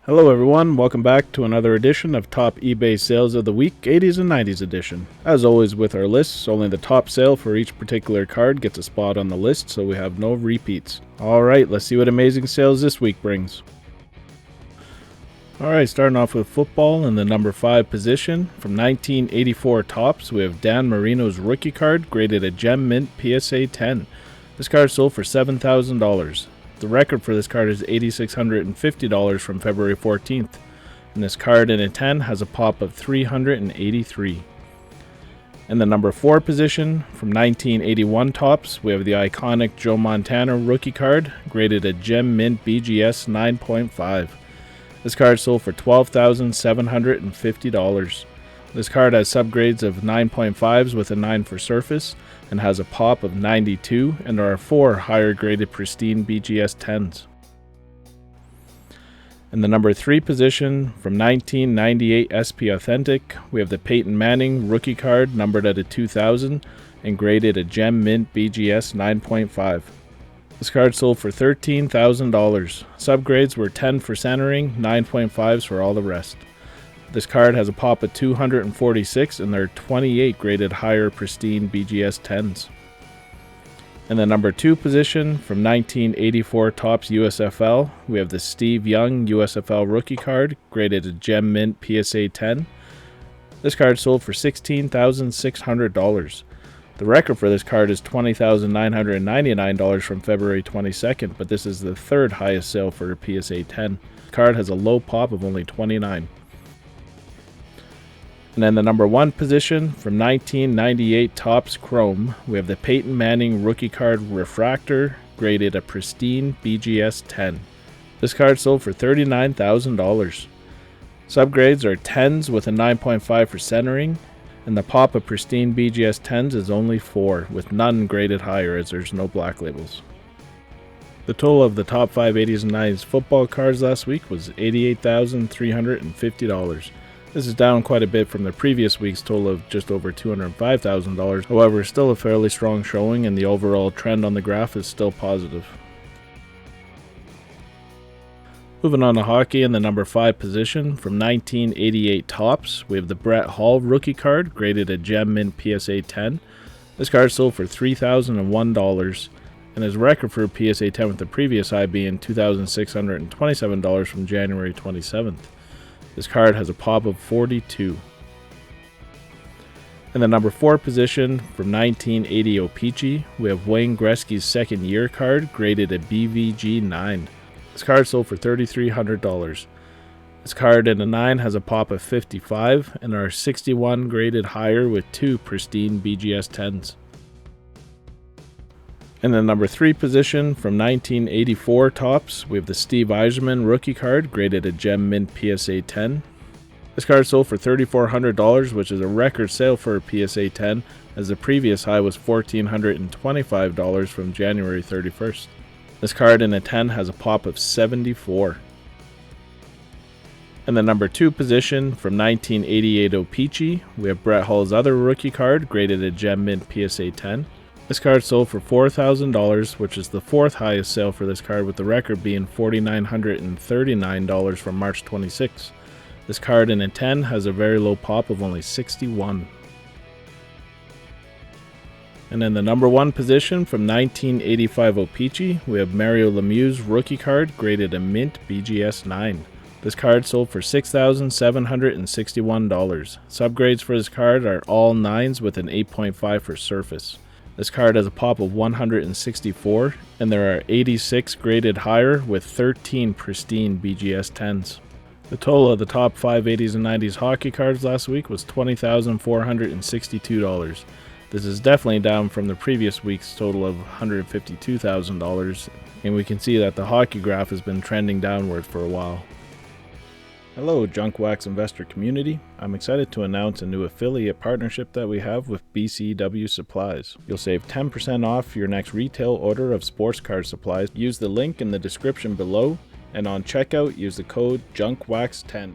Hello everyone, welcome back to another edition of Top eBay Sales of the Week, 80s and 90s edition. As always with our lists, only the top sale for each particular card gets a spot on the list, so we have no repeats. Alright, let's see what amazing sales this week brings. Alright, starting off with football in the number 5 position. From 1984 Topps, we have Dan Marino's rookie card, graded a Gem Mint PSA 10. This card sold for $7,000. The record for this card is $8,650 from February 14th, and this card in a 10 has a pop of 383. In the number 4 position, from 1981 Topps, we have the iconic Joe Montana rookie card, graded a Gem Mint BGS 9.5. This card sold for $12,750. This card has subgrades of 9.5s with a 9 for surface, and has a pop of 92, and there are 4 higher graded pristine BGS 10s. In the number 3 position, from 1998 SP Authentic, we have the Peyton Manning rookie card numbered at a 2000 and graded a Gem Mint BGS 9.5. This card sold for $13,000. Subgrades were 10 for centering, 9.5s for all the rest. This card has a pop of 246, and there are 28 graded higher pristine BGS 10s. In the number 2 position, from 1984 Topps USFL, we have the Steve Young USFL rookie card, graded a Gem Mint PSA 10. This card sold for $16,600. The record for this card is $20,999 from February 22nd, but this is the 3rd highest sale for a PSA 10. The card has a low pop of only 29. And in the number 1 position, from 1998 Topps Chrome, we have the Peyton Manning rookie card refractor, graded a pristine BGS 10. This card sold for $39,000. Subgrades are 10s with a 9.5 for centering, and the pop of pristine BGS 10s is only 4, with none graded higher as there's no black labels. The total of the top 5 80s and 90s football cards last week was $88,350. This is down quite a bit from the previous week's total of just over $205,000. However, still a fairly strong showing, and the overall trend on the graph is still positive. Moving on to hockey in the number 5 position, from 1988 Topps, we have the Brett Hall rookie card, graded a Gem Mint PSA 10. This card sold for $3,001, and his record for a PSA 10 with the previous high being $2,627 from January 27th. This card has a pop of 42. In the number 4 position, from 1980 O-Pee-Chee, we have Wayne Gretzky's second year card, graded a BVG 9. This card sold for $3,300. This card in a 9 has a pop of 55, and there are 61 graded higher with 2 pristine BGS 10s. In the number 3 position, from 1984 Topps, we have the Steve Yzerman rookie card, graded a Gem Mint PSA 10. This card sold for $3,400, which is a record sale for a PSA 10, as the previous high was $1,425 from January 31st. This card in a 10 has a pop of 74. In the number 2 position, from 1988 O-Pee-Chee, we have Brett Hall's other rookie card, graded a Gem Mint PSA 10. This card sold for $4,000, which is the 4th highest sale for this card, with the record being $4,939 from March 26. This card in a 10 has a very low pop of only 61. And in the number 1 position, from 1985 O-Pee-Chee, we have Mario Lemieux's rookie card, graded a Mint BGS 9. This card sold for $6,761. Subgrades for this card are all 9s with an 8.5 for surface. This card has a pop of 164, and there are 86 graded higher with 13 pristine BGS 10s. The total of the top 5 80s and 90s hockey cards last week was $20,462. This is definitely down from the previous week's total of $152,000, and we can see that the hockey graph has been trending downward for a while. Hello, Junk Wax investor community. I'm excited to announce a new affiliate partnership that we have with BCW Supplies. You'll save 10% off your next retail order of sports card supplies. Use the link in the description below, and on checkout, use the code JUNKWAX10.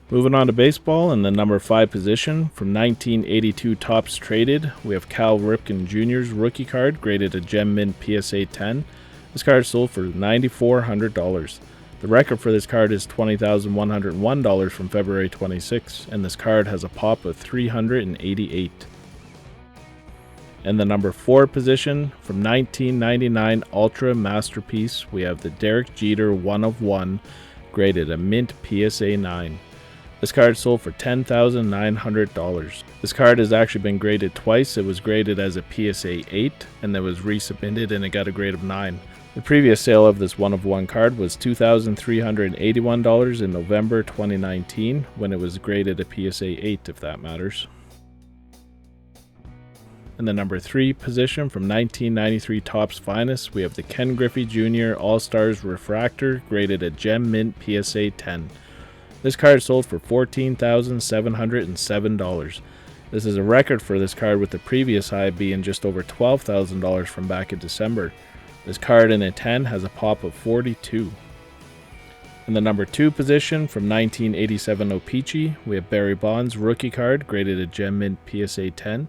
Moving on to baseball in the number 5 position, from 1982 Topps traded, we have Cal Ripken Jr.'s rookie card, graded a Gem Mint PSA 10. This card sold for $9,400. The record for this card is $20,101 from February 26, and this card has a pop of 388. In the number 4 position, from 1999 Ultra Masterpiece, we have the Derek Jeter 1 of 1, graded a mint PSA 9. This card sold for $10,900. This card has actually been graded twice. It was graded as a PSA 8, and then was resubmitted and it got a grade of 9. The previous sale of this 1 of 1 card was $2,381 in November 2019, when it was graded a PSA 8, if that matters. In the number 3 position, from 1993 Topps Finest, we have the Ken Griffey Jr. All-Stars Refractor, graded a Gem Mint PSA 10. This card sold for $14,707. This is a record for this card, with the previous high being just over $12,000 from back in December. This card in a 10 has a pop of 42. In the number 2 position, from 1987 O-Pee-Chee, we have Barry Bonds Rookie Card, graded a Gem Mint PSA 10.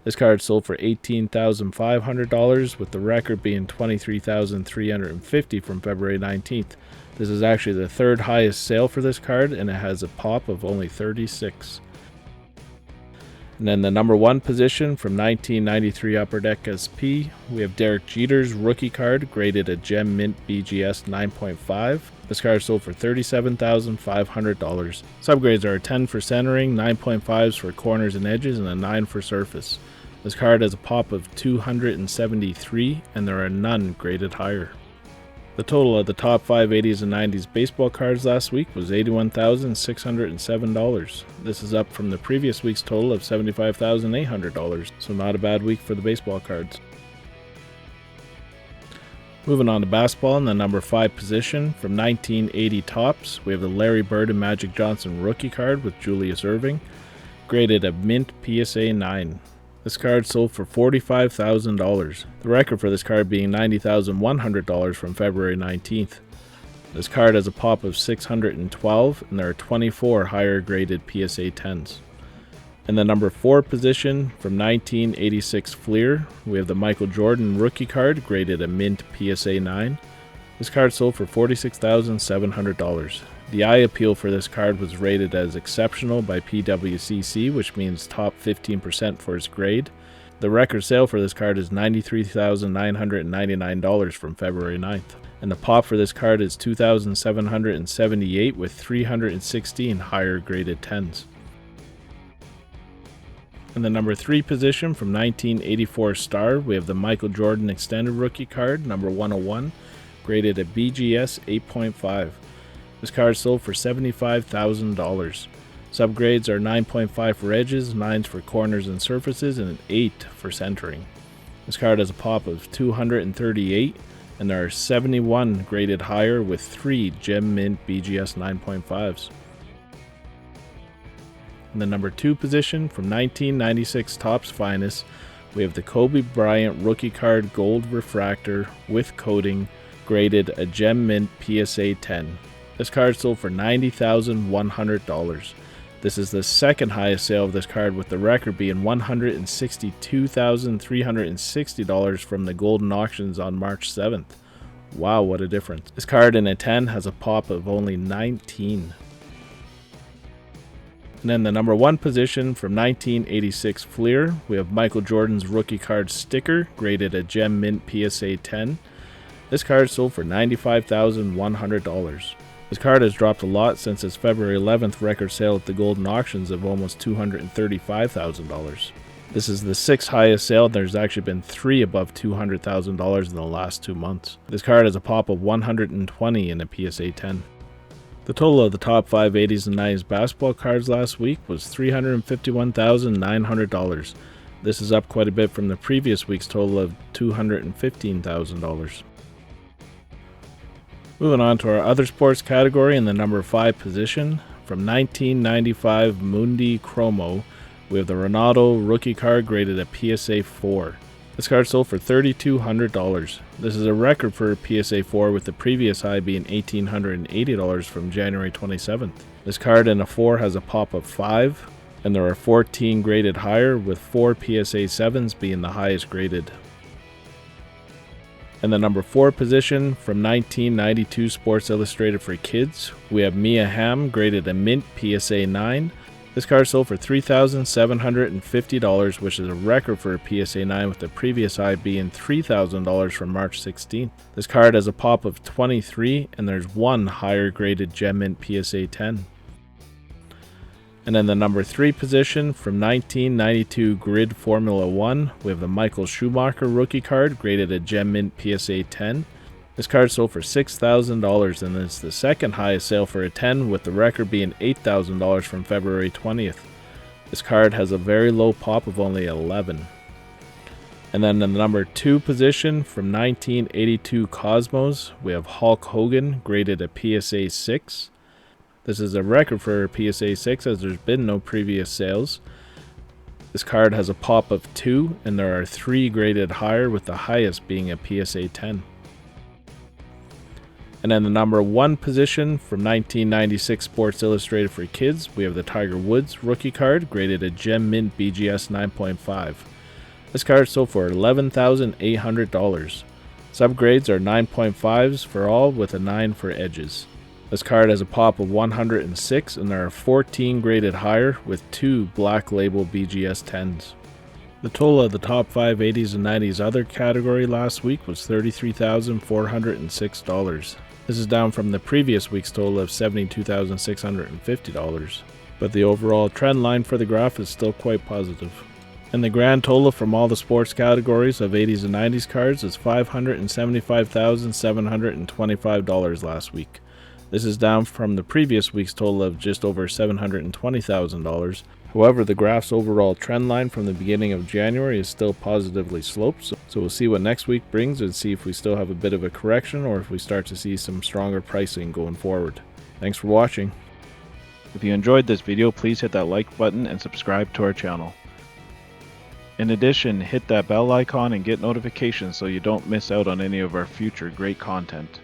This card sold for $18,500, with the record being $23,350 from February 19th. This is actually the 3rd highest sale for this card, and it has a pop of only 36. And then the number 1 position, from 1993 Upper Deck SP, we have Derek Jeter's Rookie Card, graded a Gem Mint BGS 9.5. This card sold for $37,500. Subgrades are a 10 for centering, 9.5s for corners and edges, and a 9 for surface. This card has a pop of 273, and there are none graded higher. The total of the top 5 80s and 90s baseball cards last week was $81,607. This is up from the previous week's total of $75,800, so not a bad week for the baseball cards. Moving on to basketball, in the number 5 position, from 1980 Topps, we have the Larry Bird and Magic Johnson Rookie Card with Julius Erving, graded a mint PSA 9. This card sold for $45,000. The record for this card being $90,100 from February 19th. This card has a pop of 612, and there are 24 higher graded PSA 10s. In the number 4 position, from 1986 Fleer, we have the Michael Jordan Rookie Card, graded a mint PSA 9. This card sold for $46,700. The eye appeal for this card was rated as exceptional by PWCC, which means top 15% for its grade. The record sale for this card is $93,999 from February 9th. And the pop for this card is $2,778, with 316 higher graded 10s. In the number 3 position, from 1984 Star, we have the Michael Jordan Extended Rookie Card, number 101, graded a BGS 8.5. This card sold for $75,000. Subgrades are 9.5 for edges, 9s for corners and surfaces, and an 8 for centering. This card has a pop of 238, and there are 71 graded higher, with 3 Gem Mint BGS 9.5s. In the number 2 position, from 1996 Topps Finest, we have the Kobe Bryant Rookie Card Gold Refractor with coating, graded a Gem Mint PSA 10. This card sold for $90,100. This is the 2nd highest sale of this card, with the record being $162,360 from the Golden Auctions on March 7th. Wow, what a difference. This card in a 10 has a pop of only 19. And then the number 1 position, from 1986 Fleer, we have Michael Jordan's Rookie Card Sticker, graded a Gem Mint PSA 10. This card sold for $95,100. This card has dropped a lot since its February 11th record sale at the Golden Auctions of almost $235,000. This is the 6th highest sale, and there's actually been 3 above $200,000 in the last 2 months. This card has a pop of 120 in a PSA 10. The total of the top 5 80s and 90s basketball cards last week was $351,900. This is up quite a bit from the previous week's total of $215,000. Moving on to our other sports category, in the number 5 position, from 1995 Mundi Chromo, we have the Ronaldo Rookie Card, graded a PSA 4. This card sold for $3,200. This is a record for a PSA 4, with the previous high being $1,880 from January 27th. This card in a 4 has a pop of 5, and there are 14 graded higher, with 4 PSA 7s being the highest graded. In the number 4 position, from 1992 Sports Illustrated for Kids, we have Mia Hamm, graded a mint PSA 9. This card sold for $3,750, which is a record for a PSA 9, with the previous high being $3,000 from March 16th. This card has a pop of 23, and there's one higher graded Gem Mint PSA 10. And in the number 3 position, from 1992 Grid Formula 1, we have the Michael Schumacher rookie card, graded a Gem Mint PSA 10. This card sold for $6,000, and it's the second highest sale for a 10, with the record being $8,000 from February 20th. This card has a very low pop of only 11. And then in the number 2 position, from 1982 Cosmos, we have Hulk Hogan, graded a PSA 6. This is a record for a PSA 6, as there's been no previous sales. This card has a pop of 2, and there are 3 graded higher, with the highest being a PSA 10. And in the number 1 position, from 1996 Sports Illustrated for Kids, we have the Tiger Woods rookie card, graded a Gem Mint BGS 9.5. This card sold for $11,800. Subgrades are 9.5s for all, with a 9 for edges. This card has a pop of 106, and there are 14 graded higher, with 2 Black Label BGS 10s. The total of the top 5 80s and 90s other category last week was $33,406. This is down from the previous week's total of $72,650, but the overall trend line for the graph is still quite positive. And the grand total from all the sports categories of 80s and 90s cards is $575,725 last week. This is down from the previous week's total of just over $720,000. However, the graph's overall trend line from the beginning of January is still positively sloped, so we'll see what next week brings and see if we still have a bit of a correction or if we start to see some stronger pricing going forward. Thanks for watching. If you enjoyed this video, please hit that like button and subscribe to our channel. In addition, hit that bell icon and get notifications so you don't miss out on any of our future great content.